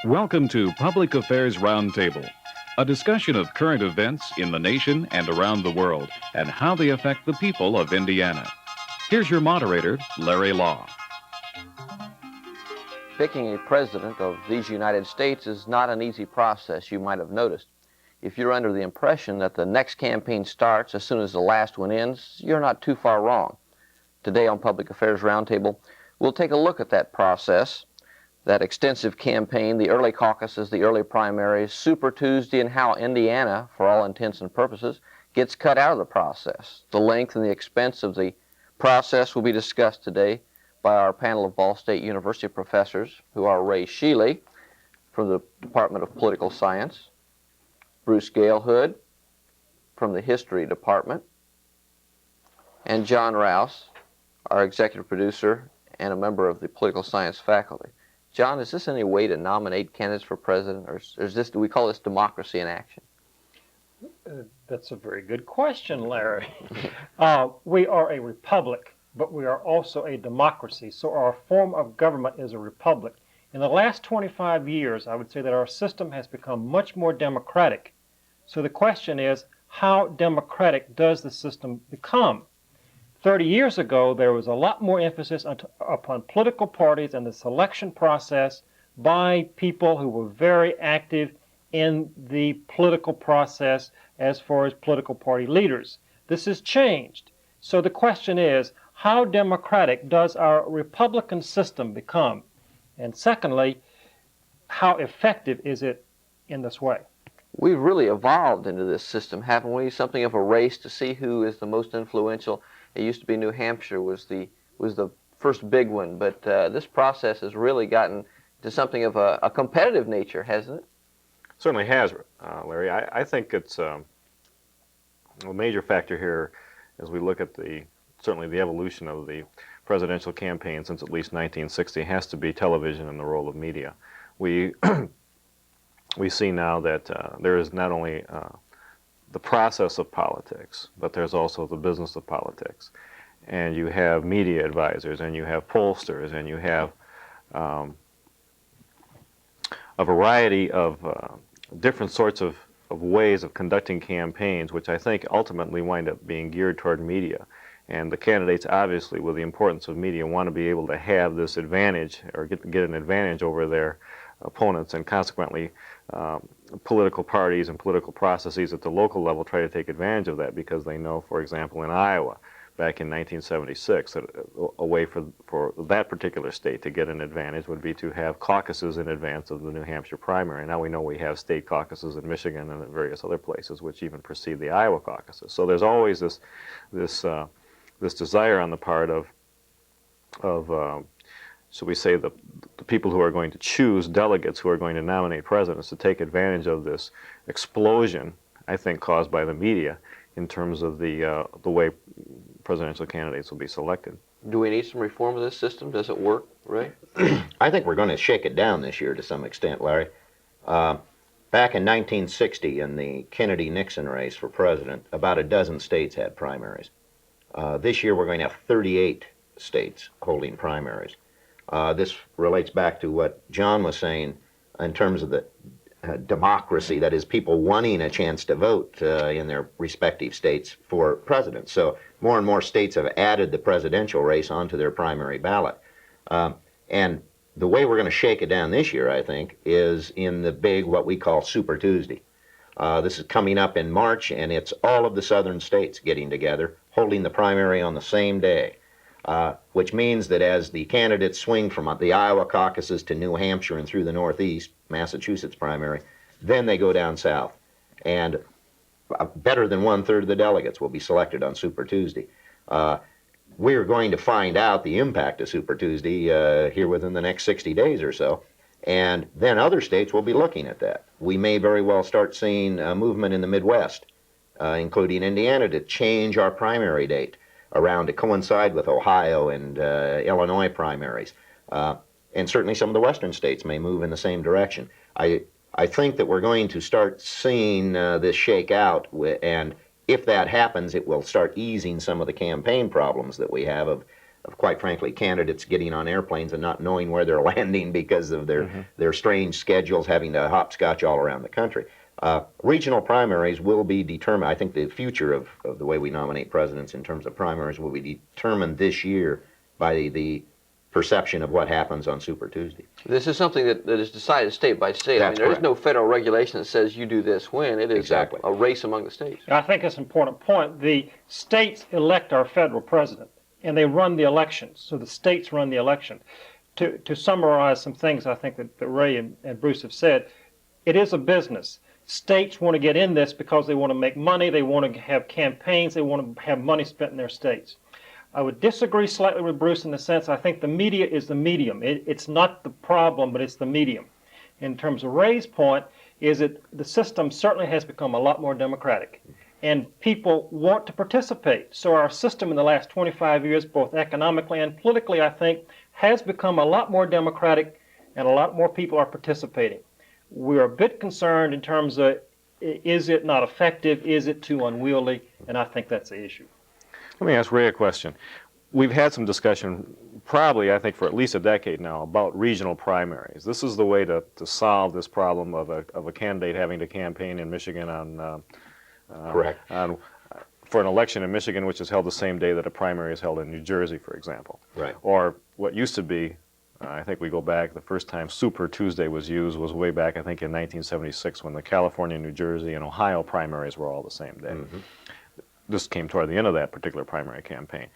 Welcome to Public Affairs Roundtable, a discussion of current events in the nation and around the world and how they affect the people of Indiana. Here's your moderator, Larry Lough. Picking a president of these United States is not an easy process, you might have noticed. If you're under the impression that the next campaign starts as soon as the last one ends, you're not too far wrong. Today on Public Affairs Roundtable, we'll take a look at that process, that extensive campaign, the early caucuses, the early primaries, Super Tuesday, and how Indiana, for all intents and purposes, gets cut out of the process. The length and the expense of the process will be discussed today by our panel of Ball State University professors, who are Ray Sheely from the Department of Political Science, Bruce Galehood from the History Department, and John Rouse, our executive producer and a member of the Political Science faculty. John, is this any way to nominate candidates for president, or is this, do we call this democracy in action? That's a very good question, Larry. We are a republic, but we are also a democracy, so our form of government is a republic. In the last 25 years, I would say that our system has become much more democratic. So the question is, how democratic does the system become? 30 years ago, there was a lot more emphasis upon political parties and the selection process by people who were very active in the political process as far as political party leaders. This has changed. So the question is, how democratic does our Republican system become? And secondly, how effective is it in this way? We've really evolved into this system, haven't we? Something of a race to see who is the most influential. It used to be New Hampshire was the first big one, but this process has really gotten to something of a competitive nature, hasn't it? Certainly has, Larry. I think it's a major factor here as we look at certainly the evolution of the presidential campaign since at least 1960 has to be television and the role of media. We see now that there is not only the process of politics, but there's also the business of politics. And you have media advisors, and you have pollsters, and you have a variety of different sorts of ways of conducting campaigns, which I think ultimately wind up being geared toward media. And the candidates, obviously, with the importance of media, want to be able to have this advantage, or get an advantage over their opponents, and consequently political parties and political processes at the local level try to take advantage of that, because they know, for example, in Iowa back in 1976, that a way for that particular state to get an advantage would be to have caucuses in advance of the New Hampshire primary. Now we know we have state caucuses in Michigan and in various other places which even precede the Iowa caucuses. So there's always this desire on the part of so we say the people who are going to choose delegates who are going to nominate presidents to take advantage of this explosion, I think, caused by the media in terms of the way presidential candidates will be selected. Do we need some reform of this system? Does it work, Ray? I think we're going to shake it down this year to some extent, Larry. Back in 1960, in the Kennedy-Nixon race for president, about a dozen states had primaries. This year we're going to have 38 states holding primaries. This relates back to what John was saying in terms of the democracy, that is, people wanting a chance to vote in their respective states for president. So more and more states have added the presidential race onto their primary ballot. And the way we're going to shake it down this year, I think, is in the big, what we call Super Tuesday. This is coming up in March, and it's all of the southern states getting together, holding the primary on the same day. Which means that as the candidates swing from the Iowa caucuses to New Hampshire and through the Northeast, Massachusetts primary, then they go down south. And better than 1/3 of the delegates will be selected on Super Tuesday. We're going to find out the impact of Super Tuesday here within the next 60 days or so. And then other states will be looking at that. We may very well start seeing a movement in the Midwest, including Indiana, to change our primary date around to coincide with Ohio and Illinois primaries. And certainly some of the western states may move in the same direction. I think that we're going to start seeing this shake out, and if that happens, it will start easing some of the campaign problems that we have of quite frankly, candidates getting on airplanes and not knowing where they're landing because of their strange schedules, having to hopscotch all around the country. Regional primaries will be determined. I think the future of the way we nominate presidents in terms of primaries will be determined this year by the perception of what happens on Super Tuesday. This is something that is decided state by state. That's there is correct. no federal regulation that says you do this when. It is Exactly. a race among the states. I think it's an important point. The states elect our federal president, and they run the elections. So the states run the election. To summarize some things I think that Ray and Bruce have said, it is a business. States want to get in this because they want to make money, they want to have campaigns, they want to have money spent in their states. I would disagree slightly with Bruce in the sense I think the media is the medium. It's not the problem, but it's the medium. In terms of Ray's point, is that the system certainly has become a lot more democratic, and people want to participate. So our system in the last 25 years, both economically and politically, I think, has become a lot more democratic, and a lot more people are participating. We're a bit concerned in terms of, is it not effective? Is it too unwieldy? And I think that's the issue. Let me ask Ray a question. We've had some discussion, probably I think for at least a decade now, about regional primaries. This is the way to solve this problem of a candidate having to campaign in Michigan on Correct. For an election in Michigan which is held the same day that a primary is held in New Jersey, for example. Right. Or what used to be, I think we go back, the first time Super Tuesday was used was way back, I think, in 1976 when the California, New Jersey, and Ohio primaries were all the same day. This came toward the end of that particular primary campaign.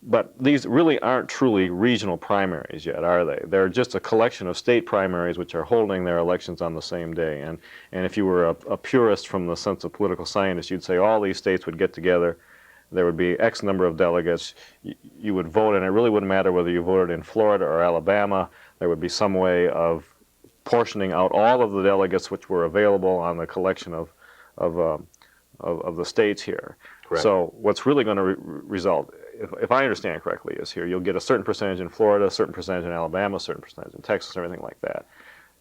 But these really aren't truly regional primaries yet, are they? They're just a collection of state primaries which are holding their elections on the same day. And if you were a purist from the sense of political science, you'd say all these states would get together, there would be X number of delegates, you would vote, and it really wouldn't matter whether you voted in Florida or Alabama. There would be some way of portioning out all of the delegates which were available on the collection of the states here. Correct. So what's really going to result, if I understand correctly, is here you'll get a certain percentage in Florida, a certain percentage in Alabama, a certain percentage in Texas, everything like that.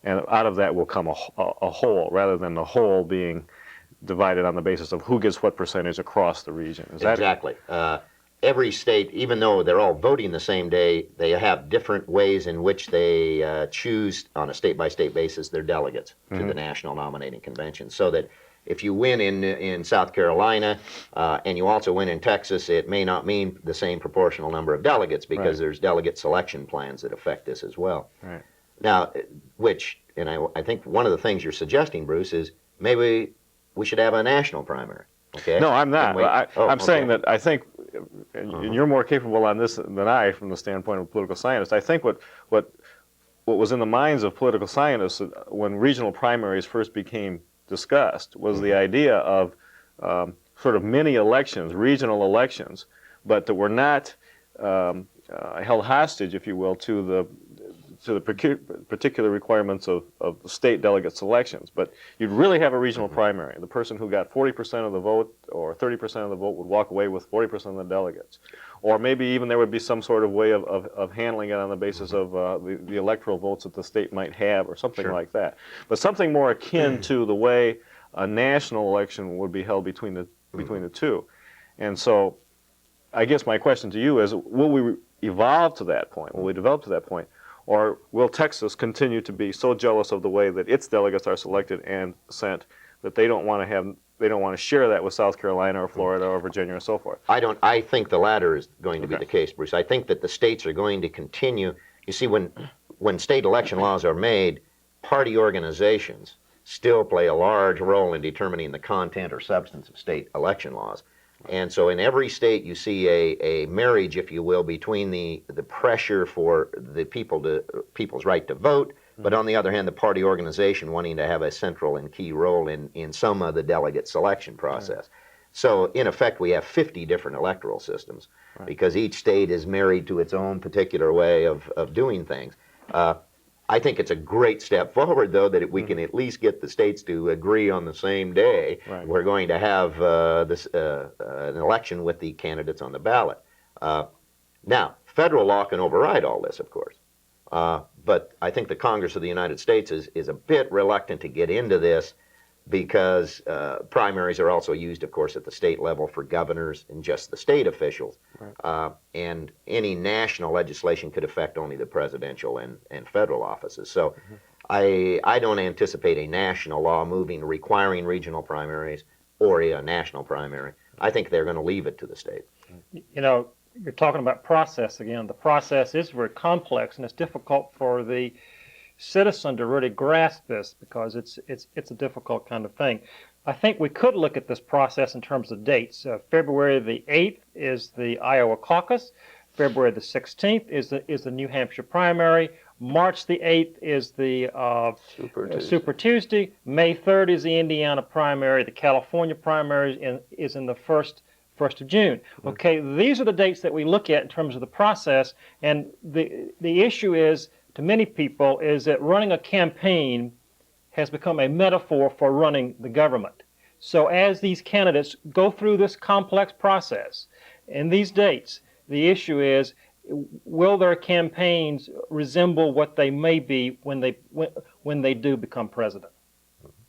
And out of that will come a whole, rather than the whole being divided on the basis of who gets what percentage across the region. Is that Exactly. Every state, even though they're all voting the same day, they have different ways in which they choose on a state-by-state basis their delegates to the National Nominating Convention. So that if you win in South Carolina and you also win in Texas, it may not mean the same proportional number of delegates because there's delegate selection plans that affect this as well. Right. Now, I think one of the things you're suggesting, Bruce, is maybe we should have a national primary. Okay? No, I'm not. I'm saying okay. that I think, and you're more capable on this than I from the standpoint of a political scientist. I think what was in the minds of political scientists when regional primaries first became discussed was the idea of sort of mini elections, regional elections, but that were not held hostage, if you will, to the particular requirements of state delegate selections. But you'd really have a regional primary. The person who got 40% of the vote or 30% of the vote would walk away with 40% of the delegates. Or maybe even there would be some sort of way of handling it on the basis of the electoral votes that the state might have or something like that. But something more akin to the way a national election would be held between the two. And so I guess my question to you is, will we evolve to that point? Will we develop to that point? Or will Texas continue to be so jealous of the way that its delegates are selected and sent that they don't want to share that with South Carolina or Florida or Virginia or so forth? I think the latter is going to be the case, Bruce. I think that the states are going to continue. You see, when state election laws are made, party organizations still play a large role in determining the content or substance of state election laws. And so in every state you see a marriage, if you will, between the pressure for the people's right to vote, but on the other hand, the party organization wanting to have a central and key role in some of the delegate selection process. Right. So in effect, we have 50 different electoral systems because each state is married to its own particular way of doing things. I think it's a great step forward, though, that we can at least get the states to agree on the same day. Right. We're going to have an election with the candidates on the ballot. Now, federal law can override all this, of course. But I think the Congress of the United States is a bit reluctant to get into this because primaries are also used, of course, at the state level for governors and just the state officials. Right. And any national legislation could affect only the presidential and federal offices. So I don't anticipate a national law requiring regional primaries or a national primary. I think they're going to leave it to the states. You know, you're talking about process again. The process is very complex, and it's difficult for the citizen to really grasp this because it's a difficult kind of thing. I think we could look at this process in terms of dates. February the 8th is the Iowa caucus. February the 16th is the New Hampshire primary. March the 8th is the Super Tuesday. May 3rd is the Indiana primary. The California primary is in the 1st of June. Okay, these are the dates that we look at in terms of the process, and the issue is, to many people, is that running a campaign has become a metaphor for running the government. So as these candidates go through this complex process and these dates, the issue is, will their campaigns resemble what they may be when they do become president?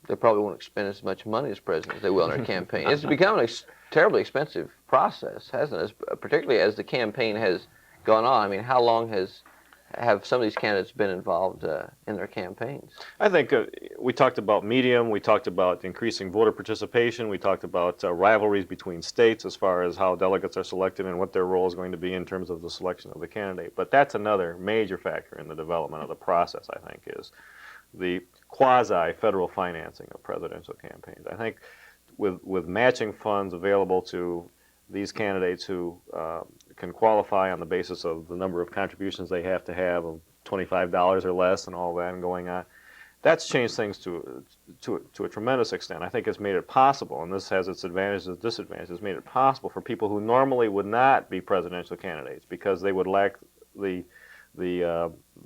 They probably won't expend as much money as president as they will in their campaign. It's become a terribly expensive process, hasn't it? Particularly as the campaign has gone on. I mean, how long have some of these candidates been involved in their campaigns? I think we talked about medium, we talked about increasing voter participation, we talked about rivalries between states as far as how delegates are selected and what their role is going to be in terms of the selection of the candidate. But that's another major factor in the development of the process, I think, is the quasi-federal financing of presidential campaigns. I think with matching funds available to these candidates who can qualify on the basis of the number of contributions they have to have of $25 or less and all that and going on, that's changed things to a tremendous extent. I think it's made it possible, and this has its advantages and disadvantages, it's made it possible for people who normally would not be presidential candidates because they would lack the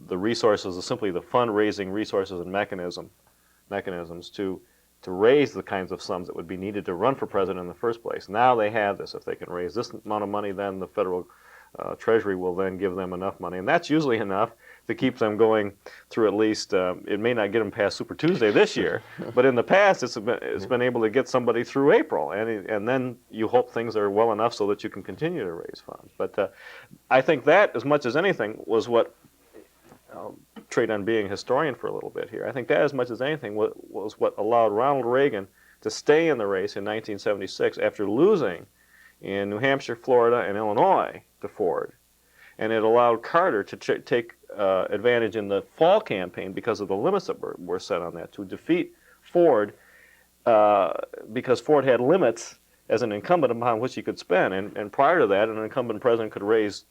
resources, simply the fundraising resources and mechanisms to raise the kinds of sums that would be needed to run for president in the first place. Now they have this. If they can raise this amount of money, then the federal Treasury will then give them enough money. And that's usually enough to keep them going through at least, it may not get them past Super Tuesday this year, but in the past it's been able to get somebody through April. And then you hope things are well enough so that you can continue to raise funds. But I think that, as much as anything, was what trade on being a historian for a little bit here. I think that, as much as anything, was what allowed Ronald Reagan to stay in the race in 1976 after losing in New Hampshire, Florida, and Illinois to Ford. And it allowed Carter to take advantage in the fall campaign because of the limits that were set on that, to defeat Ford because Ford had limits as an incumbent upon which he could spend. And prior to that, an incumbent president could raise,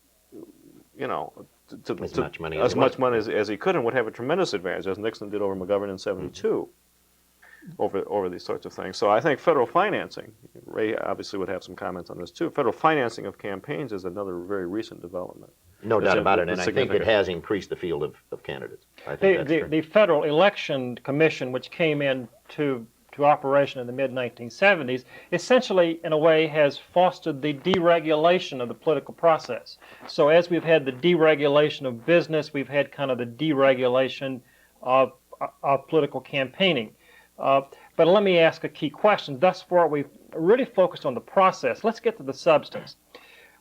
as much money as he could, and would have a tremendous advantage, as Nixon did over McGovern in '72, over these sorts of things. So I think federal financing, Ray obviously would have some comments on this too, federal financing of campaigns is another very recent development. No doubt about it, and I think it has increased the field of candidates. I think the Federal Election Commission, which came into operation in the mid-1970s, essentially, in a way, has fostered the deregulation of the political process. So as we've had the deregulation of business, we've had kind of the deregulation of political campaigning. But let me ask a key question. Thus far, we've really focused on the process. Let's get to the substance.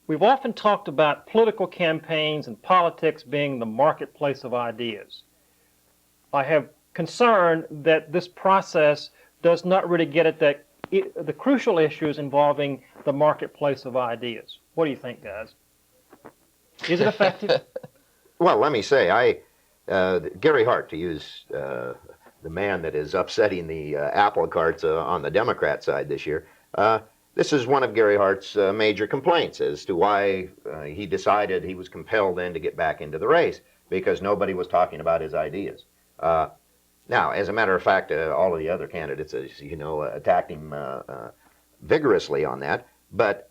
We've often talked about political campaigns and politics being the marketplace of ideas. I have concern that this process does not really get at the crucial issues involving the marketplace of ideas. What do you think, guys? Is it effective? Well, let me say, Gary Hart, to use the man that is upsetting the apple carts on the Democrat side this year, this is one of Gary Hart's major complaints as to why he decided he was compelled then to get back into the race, because nobody was talking about his ideas. Now, as a matter of fact, all of the other candidates, as you know, attacked him vigorously on that. But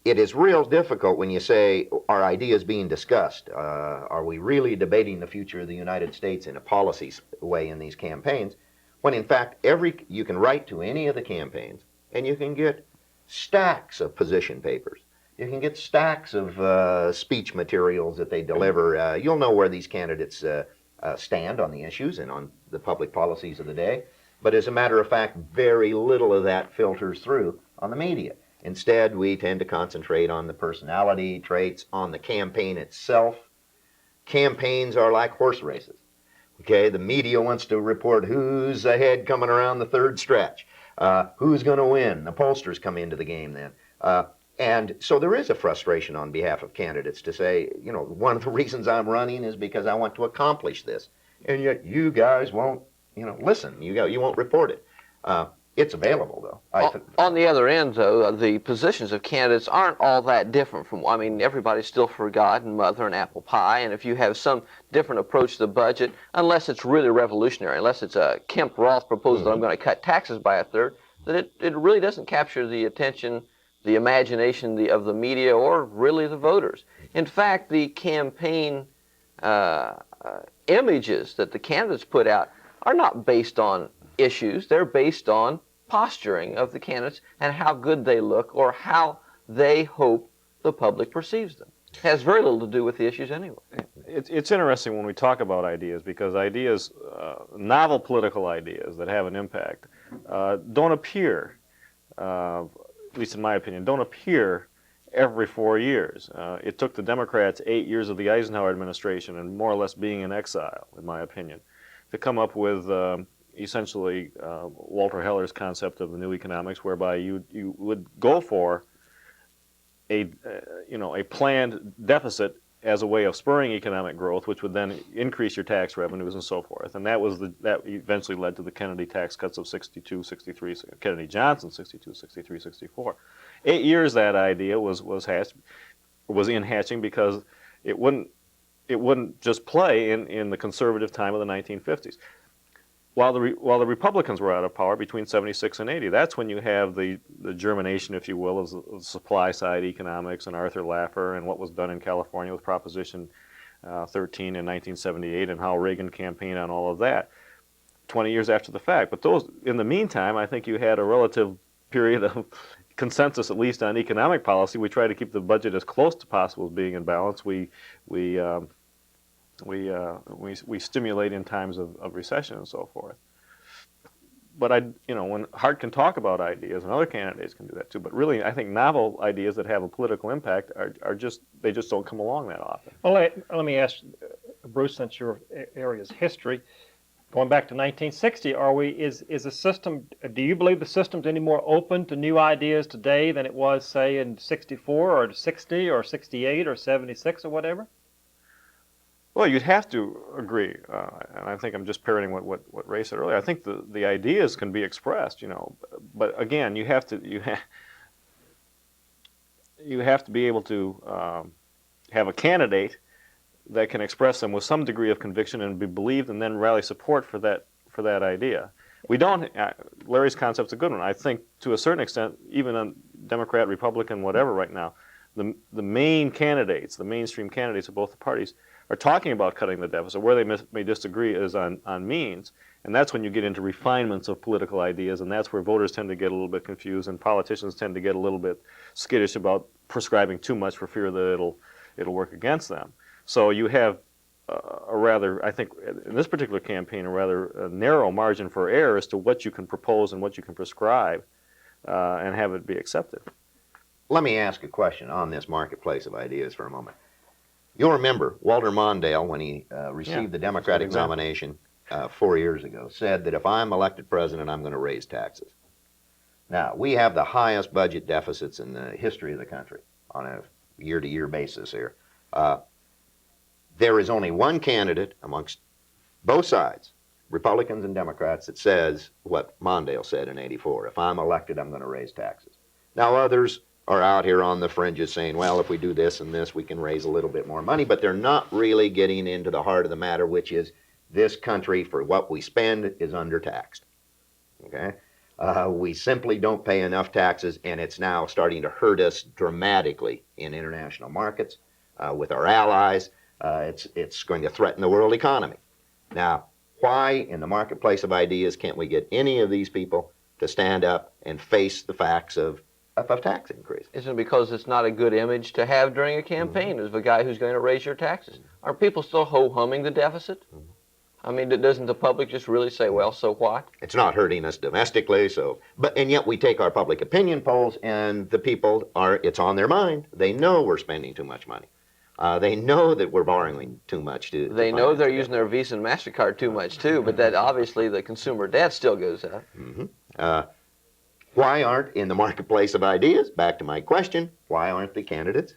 it is real difficult when you say, are ideas being discussed? Are we really debating the future of the United States in a policy way in these campaigns? When in fact, you can write to any of the campaigns and you can get stacks of position papers. You can get stacks of speech materials that they deliver. You'll know where these candidates stand on the issues and on the public policies of the day. But as a matter of fact, very little of that filters through on the media. Instead, we tend to concentrate on the personality traits, on the campaign itself. Campaigns are like horse races. Okay, the media wants to report who's ahead coming around the third stretch, who's going to win. The pollsters come into the game then. And so there is a frustration on behalf of candidates to say, you know, one of the reasons I'm running is because I want to accomplish this. And yet you guys won't, you know, listen. You won't report it. It's available, though. On the other end, though, the positions of candidates aren't all that different from, I mean, everybody's still for God and mother and apple pie, and if you have some different approach to the budget, unless it's really revolutionary, unless it's a Kemp-Roth proposal that I'm going to cut taxes by a third, that it really doesn't capture the attention, the imagination of the media, or really the voters. In fact, the campaign images that the candidates put out are not based on issues. They're based on posturing of the candidates and how good they look or how they hope the public perceives them. It has very little to do with the issues anyway. It's interesting when we talk about ideas, because ideas, novel political ideas that have an impact, don't appear, at least in my opinion, don't appear every 4 years. It took the Democrats 8 years of the Eisenhower administration and more or less being in exile, in my opinion, to come up with essentially Walter Heller's concept of the new economics, whereby you would go for a planned deficit as a way of spurring economic growth, which would then increase your tax revenues and so forth. And that eventually led to the Kennedy tax cuts of 62, 63, Kennedy-Johnson 62, 63, 64. 8 years that idea was in hatching because it wouldn't just play in the conservative time of the 1950s. While the Republicans were out of power between 76 and 80, that's when you have the germination, if you will, of the supply side economics and Arthur Laffer and what was done in California with Proposition 13 in 1978 and how Reagan campaigned on all of that 20 years after the fact. But in the meantime, I think you had a relative period of consensus, at least on economic policy. We try to keep the budget as close to possible as being in balance. We stimulate in times of recession and so forth. But when Hart can talk about ideas, and other candidates can do that too. But really, I think novel ideas that have a political impact they just don't come along that often. Well, let me ask Bruce, since your area is history, going back to 1960, is the system? Do you believe the system's any more open to new ideas today than it was, say, in '64 or '60 or '68 or '76 or whatever? Well, you'd have to agree, and I think I'm just parroting what Ray said earlier. I think the ideas can be expressed, but again, you have to be able to have a candidate that can express them with some degree of conviction and be believed, and then rally support for that idea. We don't. Larry's concept's a good one. I think to a certain extent, even on Democrat, Republican, whatever, right now, the main candidates, the mainstream candidates of both the parties, are talking about cutting the deficit. Where they may disagree is on means, and that's when you get into refinements of political ideas, and that's where voters tend to get a little bit confused, and politicians tend to get a little bit skittish about prescribing too much for fear that it'll work against them. So you have a rather, I think, in this particular campaign, a rather narrow margin for error as to what you can propose and what you can prescribe, and have it be accepted. Let me ask a question on this marketplace of ideas for a moment. You'll remember Walter Mondale, when he received the Democratic nomination 4 years ago, said that if I'm elected president, I'm going to raise taxes. Now, we have the highest budget deficits in the history of the country on a year-to-year basis here. There is only one candidate amongst both sides, Republicans and Democrats, that says what Mondale said in '84. If I'm elected, I'm going to raise taxes. Now, others are out here on the fringes saying, well, if we do this and this, we can raise a little bit more money, but they're not really getting into the heart of the matter, which is this country, for what we spend, is undertaxed. Okay? We simply don't pay enough taxes, and it's now starting to hurt us dramatically in international markets with our allies. It's going to threaten the world economy. Now, why in the marketplace of ideas can't we get any of these people to stand up and face the facts of tax increase? Isn't it because it's not a good image to have during a campaign as the guy who's going to raise your taxes? Are people still ho-humming the deficit? I mean, doesn't the public just really say, well, so what? It's not hurting us domestically, and yet we take our public opinion polls, and the people it's on their mind. They know we're spending too much money. They know that we're borrowing too much. They know they're using their Visa and MasterCard too much, too, but that obviously the consumer debt still goes up. Mm-hmm. Why aren't, in the marketplace of ideas, back to my question, why aren't the candidates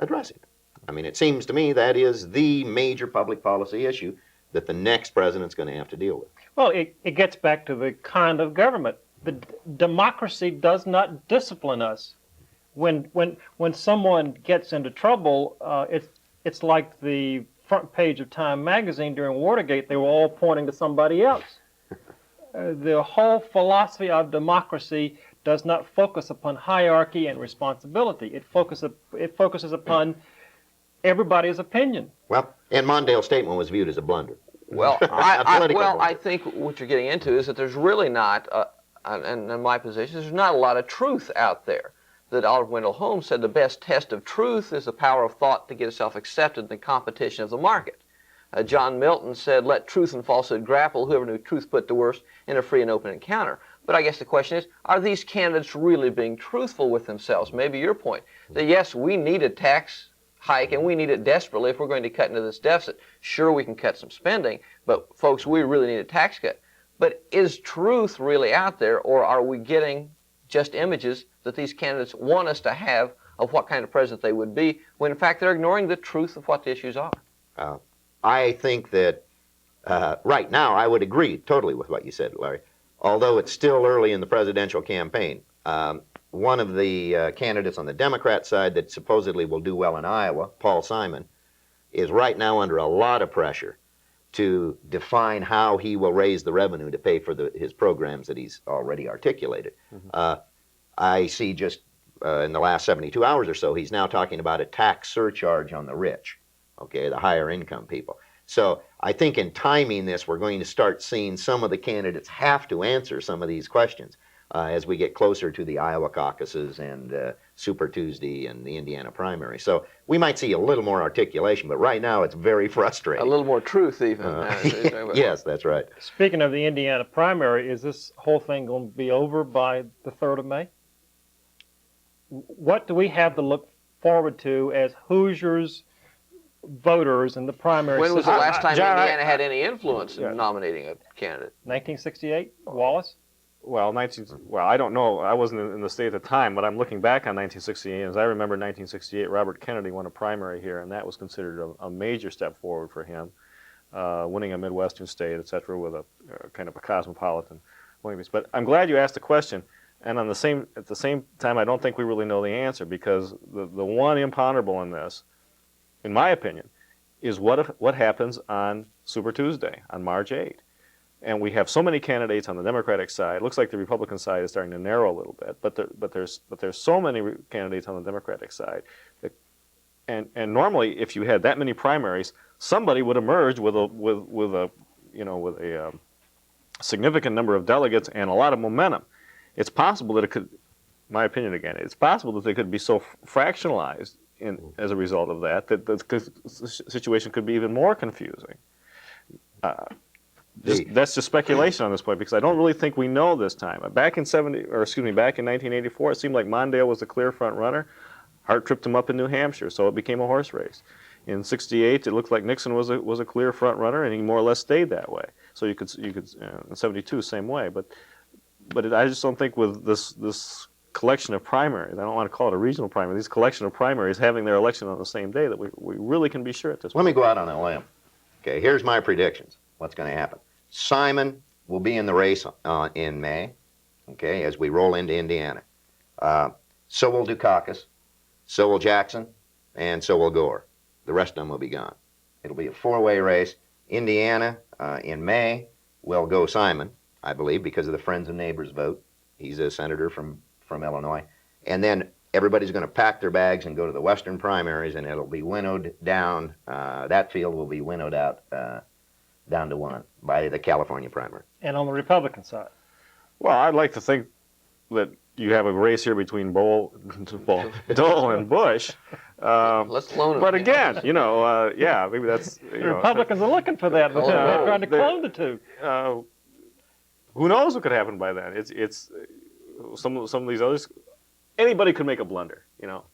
addressing it? I mean, it seems to me that is the major public policy issue that the next president's going to have to deal with. Well, it gets back to the kind of government. The democracy does not discipline us. When someone gets into trouble, it's like the front page of Time magazine during Watergate. They were all pointing to somebody else. The whole philosophy of democracy does not focus upon hierarchy and responsibility. It focuses upon everybody's opinion. Well, and Mondale's statement was viewed as a blunder. Well, I think what you're getting into is that there's really not, and in my position, there's not a lot of truth out there. That Oliver Wendell Holmes said the best test of truth is the power of thought to get itself accepted in the competition of the market. John Milton said, let truth and falsehood grapple, whoever knew truth put to worst in a free and open encounter. But I guess the question is, are these candidates really being truthful with themselves? Maybe your point, that yes, we need a tax hike and we need it desperately if we're going to cut into this deficit. Sure, we can cut some spending, but folks, we really need a tax cut. But is truth really out there, or are we getting just images that these candidates want us to have of what kind of president they would be, when in fact they're ignoring the truth of what the issues are? I think that right now I would agree totally with what you said, Larry. Although it's still early in the presidential campaign, one of the candidates on the Democrat side that supposedly will do well in Iowa, Paul Simon, is right now under a lot of pressure to define how he will raise the revenue to pay for his programs that he's already articulated. Mm-hmm. I see just in the last 72 hours or so, he's now talking about a tax surcharge on the rich, okay, the higher income people. So I think in timing this, we're going to start seeing some of the candidates have to answer some of these questions as we get closer to the Iowa caucuses and Super Tuesday and the Indiana primary. So we might see a little more articulation, but right now it's very frustrating. A little more truth even. Yes, that's right. Speaking of the Indiana primary, is this whole thing going to be over by the 3rd of May? What do we have to look forward to as Hoosiers voters in the primary? When was the last time John, Indiana had any influence in nominating a candidate? 1968, Wallace? Well, I don't know. I wasn't in the state at the time, but I'm looking back on 1968. As I remember, 1968, Robert Kennedy won a primary here, and that was considered a major step forward for him, winning a Midwestern state, et cetera, with a kind of a cosmopolitan point of view. But I'm glad you asked the question. And at the same time, I don't think we really know the answer, because the one imponderable in this, in my opinion, is what happens on Super Tuesday, on March 8th. And we have so many candidates on the Democratic side. It looks like the Republican side is starting to narrow a little bit, but there's so many candidates on the Democratic side that, and normally if you had that many primaries, somebody would emerge with a significant number of delegates and a lot of momentum. It's possible that it could, my opinion again, it's possible that they could be so fractionalized as a result of that the situation could be even more confusing. That's just speculation on this point, because I don't really think we know this time. Back in 1984, it seemed like Mondale was the clear front runner. Hart tripped him up in New Hampshire, so it became a horse race. In '68, it looked like Nixon was a clear front runner, and he more or less stayed that way. So you could in '72, same way. But I just don't think with this collection of primaries, I don't want to call it a regional primary, these collection of primaries having their election on the same day, that we really can be sure at this point. Let me go out on a limb. Okay, here's my predictions. What's going to happen? Simon will be in the race in May, okay, as we roll into Indiana. So will Dukakis, so will Jackson, and so will Gore. The rest of them will be gone. It'll be a four-way race. Indiana in May will go Simon, I believe, because of the Friends and Neighbors vote. He's a senator from Illinois. And then everybody's going to pack their bags and go to the Western primaries, and it'll be winnowed down. That field will be winnowed out down to one by the California primary. And on the Republican side? Well, I'd like to think that you have a race here between Dole and Bush, Let's loan them. But again, yeah, maybe that's The Republicans are looking for that, but they're trying to clone the two. Who knows what could happen by then? It's some of these others. Anybody could make a blunder,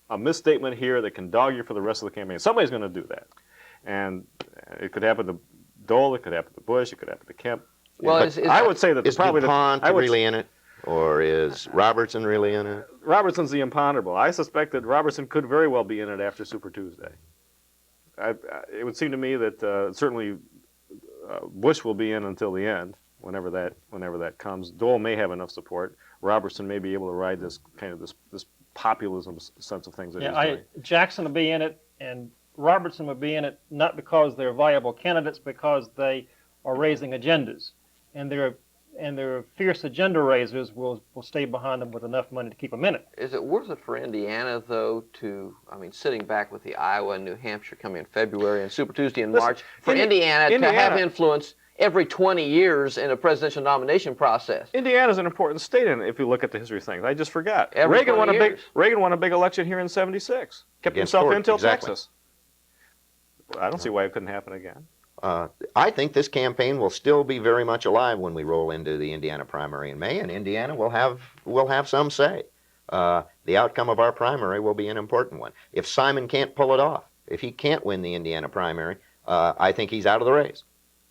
a misstatement here that can dog you for the rest of the campaign. Somebody's going to do that, and it could happen to Dole, it could happen to Bush, it could happen to Kemp. Well, I would say that is probably DuPont really in it, or is Robertson really in it? Robertson's the imponderable. I suspect that Robertson could very well be in it after Super Tuesday. It would seem to me that certainly Bush will be in until the end, whenever that comes. Dole may have enough support. Robertson may be able to ride this kind of this populism sense of things that he's doing. Jackson will be in it, and Robertson will be in it not because they're viable candidates, because they are raising agendas, and their fierce agenda raisers will stay behind them with enough money to keep them in it. Is it worth it for Indiana, though, sitting back with the Iowa and New Hampshire coming in February and Super Tuesday in March, for Indiana to have influence every 20 years in a presidential nomination process? Indiana's an important state, and if you look at the history of things, I just forgot. Every Reagan 20 years. Reagan won a big election here in '76. Kept Against himself Ford, in until exactly. Texas. Well, I don't see why it couldn't happen again. I think this campaign will still be very much alive when we roll into the Indiana primary in May, and Indiana will have some say. The outcome of our primary will be an important one. If Simon can't pull it off, if he can't win the Indiana primary, I think he's out of the race.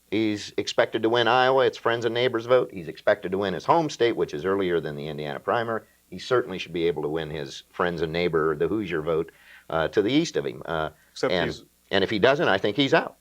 He's expected to win Iowa. It's friends and neighbors vote. He's expected to win his home state, which is earlier than the Indiana primary. He certainly should be able to win his friends and neighbor, the Hoosier vote, to the east of him. And if he doesn't, I think he's out.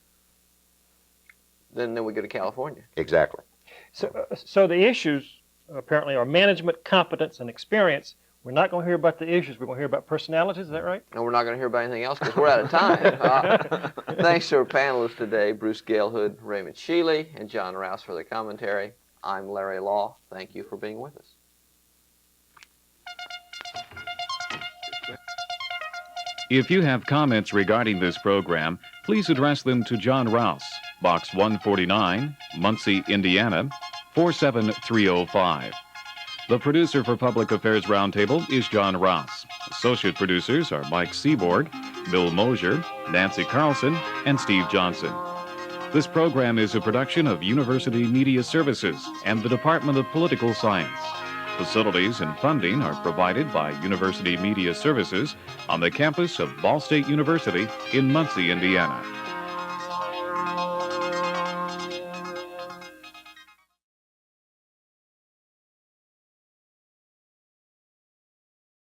Then we go to California. Exactly. So the issues apparently are management, competence, and experience. We're not going to hear about the issues. We're going to hear about personalities. Is that right? And we're not going to hear about anything else because we're out of time. Thanks to our panelists today, Bruce Galehood, Raymond Shealy, and John Rouse for the commentary. I'm Larry Lough. Thank you for being with us. If you have comments regarding this program, please address them to John Rouse, Box 149, Muncie, Indiana, 47305. The producer for Public Affairs Roundtable is John Rouse. Associate producers are Mike Seaborg, Bill Mosier, Nancy Carlson, and Steve Johnson. This program is a production of University Media Services and the Department of Political Science. Facilities and funding are provided by University Media Services on the campus of Ball State University in Muncie, Indiana.